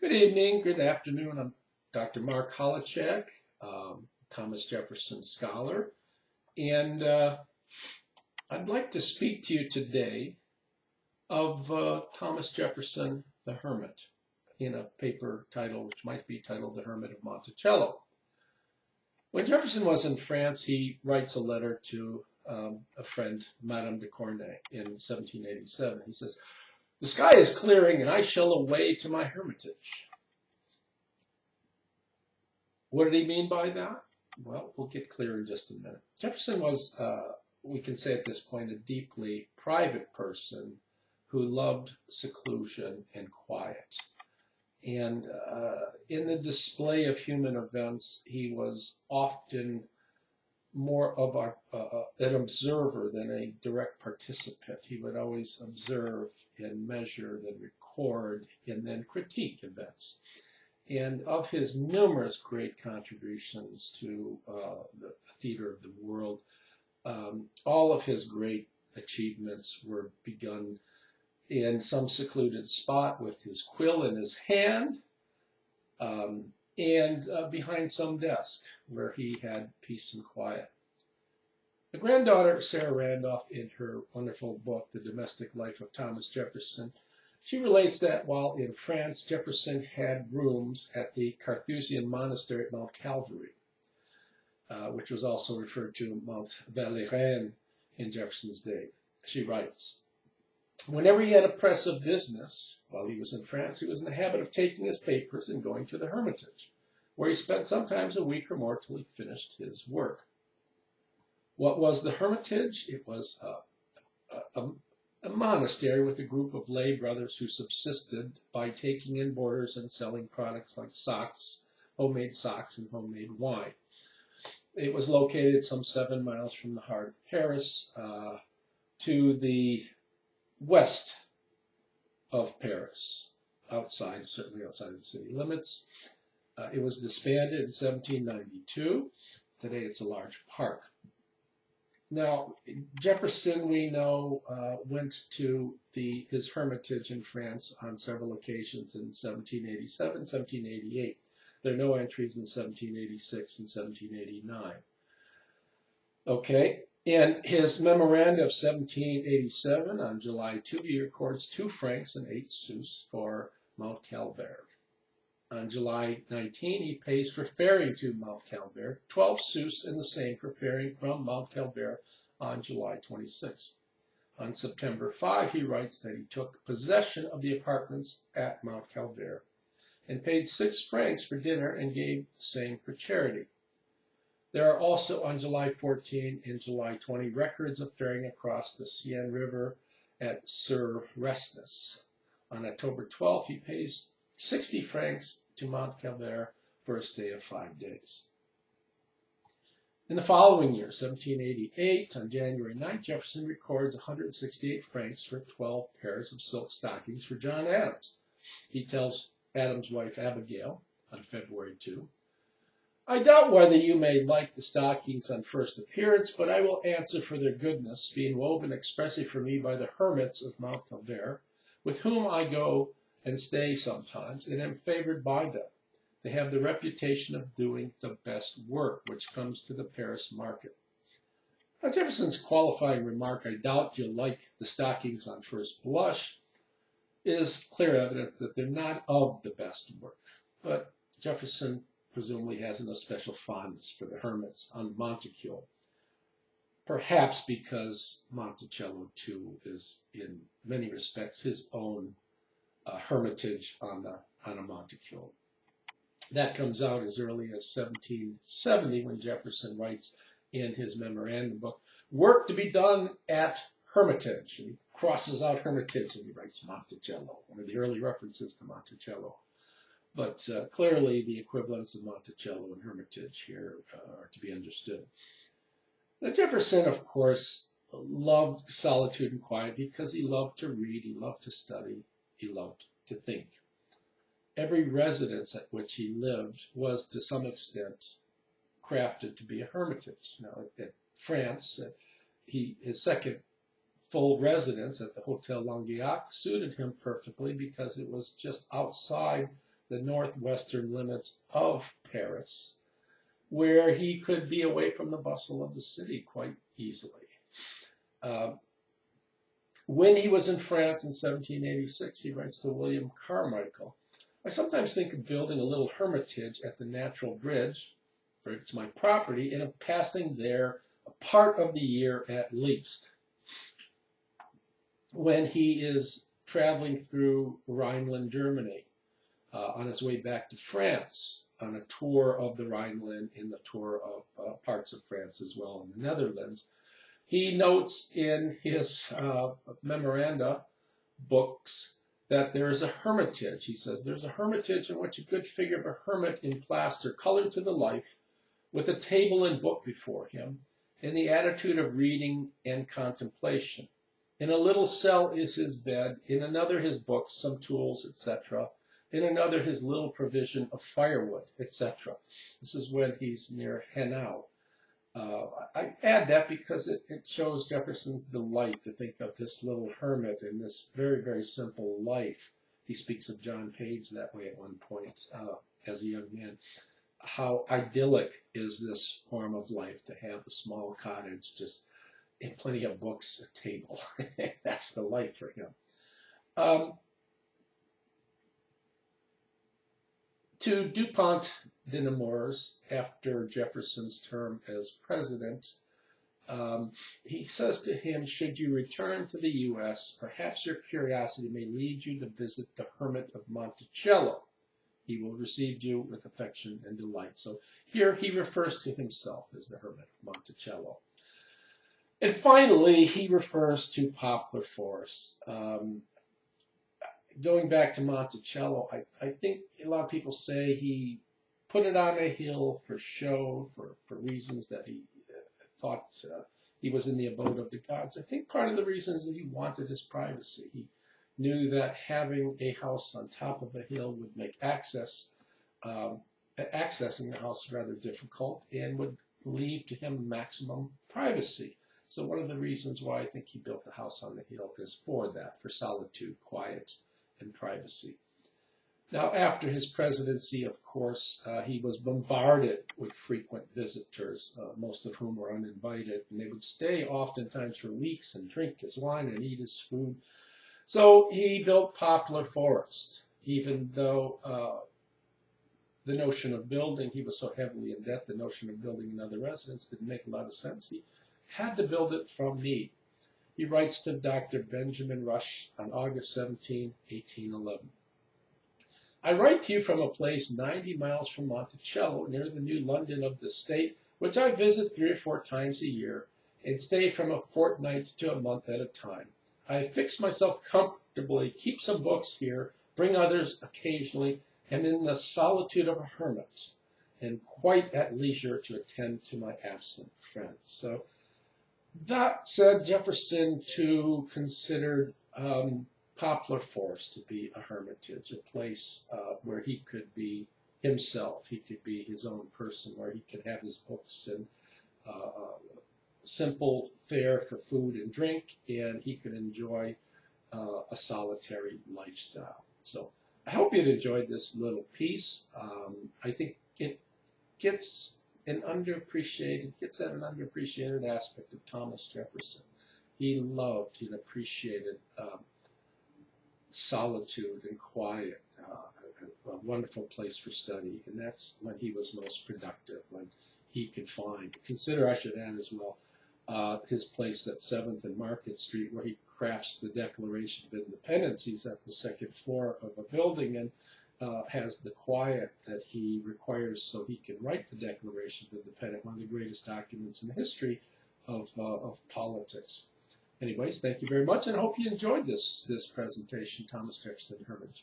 Good evening, good afternoon. I'm Dr. Mark Holacek, Thomas Jefferson scholar, and I'd like to speak to you today of Thomas Jefferson, the Hermit, in a paper title which might be titled The Hermit of Monticello. When Jefferson was in France, he writes a letter to a friend, Madame de Cornay, in 1787. He says, "The sky is clearing, and I shall away to my hermitage." What did he mean by that? Well, we'll get clear in just a minute. Jefferson was, we can say at this point, a deeply private person who loved seclusion and quiet. And in the display of human events, he was often more of an observer than a direct participant. He would always observe and measure, then record, and then critique events. And of his numerous great contributions to the theater of the world, all of his great achievements were begun in some secluded spot with his quill in his hand and behind some desk where he had peace and quiet. The granddaughter, Sarah Randolph, in her wonderful book, The Domestic Life of Thomas Jefferson, she relates that while in France, Jefferson had rooms at the Carthusian monastery at Mount Calvary, which was also referred to Mount Valérien in Jefferson's day. She writes, "Whenever he had a press of business while he was in France, he was in the habit of taking his papers and going to the Hermitage, where he spent sometimes a week or more till he finished his work." What was the Hermitage? It was a monastery with a group of lay brothers who subsisted by taking in boarders and selling products like socks, homemade socks, and homemade wine. It was located some 7 miles from the heart of Paris, to the west of Paris, certainly outside the city limits. It was disbanded in 1792. Today it's a large park. Now, Jefferson, we know, went to his hermitage in France on several occasions in 1787, 1788. There are no entries in 1786 and 1789. Okay, in his memoranda of 1787, on July 2, he records 2 francs and 8 sous for Mount Calvaire. On July 19, he pays for ferrying to Mount Calvaire, 12 sous, and the same for ferrying from Mount Calvaire on July 26. On September 5, he writes that he took possession of the apartments at Mount Calvaire and paid 6 francs for dinner and gave the same for charity. There are also on July 14 and July 20 records of ferrying across the Seine River at Sur Restus. On October 12, he pays 60 francs to Mount Calvaire for a stay of 5 days. In the following year, 1788, on January 9, Jefferson records 168 francs for 12 pairs of silk stockings for John Adams. He tells Adams' wife Abigail on February 2, "I doubt whether you may like the stockings on first appearance, but I will answer for their goodness, being woven expressly for me by the hermits of Mount Calvaire, with whom I go and stay sometimes, and am favored by them. They have the reputation of doing the best work, which comes to the Paris market." Now, Jefferson's qualifying remark, "I doubt you'll like the stockings on first blush," is clear evidence that they're not of the best work. But Jefferson presumably has no special fondness for the hermits on Monticello, perhaps because Monticello, too, is in many respects his own hermitage on a Monticello. That comes out as early as 1770 when Jefferson writes in his memorandum book, "Work to be done at Hermitage." And he crosses out Hermitage and he writes Monticello, one of the early references to Monticello. But clearly the equivalents of Monticello and Hermitage here are to be understood. Now, Jefferson, of course, loved solitude and quiet because he loved to read, he loved to study, he loved to think. Every residence at which he lived was to some extent crafted to be a hermitage. Now, at France, his second full residence at the Hotel Languiac suited him perfectly because it was just outside the northwestern limits of Paris, where he could be away from the bustle of the city quite easily. When he was in France in 1786, he writes to William Carmichael, "I sometimes think of building a little hermitage at the Natural Bridge, for it's my property, and of passing there a part of the year at least." When he is traveling through Rhineland, Germany, on his way back to France, on a tour of the Rhineland and the tour of parts of France as well in the Netherlands, he notes in his memoranda books that there is a hermitage. He says, "There's a hermitage in which a good figure of a hermit in plaster, colored to the life, with a table and book before him, in the attitude of reading and contemplation. In a little cell is his bed, in another his books, some tools, etc., in another his little provision of firewood, etc." This is when he's near Hanau. I add that because it shows Jefferson's delight to think of this little hermit and this very, very simple life. He speaks of John Page that way at one point as a young man. How idyllic is this form of life, to have a small cottage, just and plenty of books, a table. That's the life for him. To Dupont de Nemours, after Jefferson's term as president, he says to him, "Should you return to the U.S., perhaps your curiosity may lead you to visit the Hermit of Monticello. He will receive you with affection and delight." So here he refers to himself as the Hermit of Monticello. And finally, he refers to poplar forests. Going back to Monticello, I think a lot of people say he put it on a hill for show, for reasons that he thought he was in the abode of the gods. I think part of the reason is that he wanted his privacy. He knew that having a house on top of a hill would make accessing the house rather difficult and would leave to him maximum privacy. So one of the reasons why I think he built the house on the hill is for that, for solitude, quiet, and privacy. Now, after his presidency, of course, he was bombarded with frequent visitors, most of whom were uninvited, and they would stay oftentimes for weeks and drink his wine and eat his food. So he built poplar forests, even though the notion of building, he was so heavily in debt, the notion of building another residence didn't make a lot of sense. He had to build it from need. He writes to Dr. Benjamin Rush on August 17, 1811. "I write to you from a place 90 miles from Monticello, near the New London of the state, which I visit 3 or 4 times a year, and stay from a fortnight to a month at a time. I fix myself comfortably, keep some books here, bring others occasionally, am in the solitude of a hermit, and quite at leisure to attend to my absent friends." So that said, Jefferson too considered Poplar Forest to be a hermitage, a place where he could be himself. He could be his own person, where he could have his books and simple fare for food and drink, and he could enjoy a solitary lifestyle. So I hope you'd enjoyed this little piece. I think it gets at an underappreciated aspect of Thomas Jefferson. He loved and appreciated solitude and quiet, a wonderful place for study, and that's when he was most productive, when he could find. Consider, I should add as well, his place at 7th and Market Street, where he crafts the Declaration of Independence. He's at the 2nd floor of a building and has the quiet that he requires so he can write the Declaration of Independence, one of the greatest documents in the history of politics. Anyways, thank you very much, and I hope you enjoyed this presentation, Thomas Jefferson, Hermit.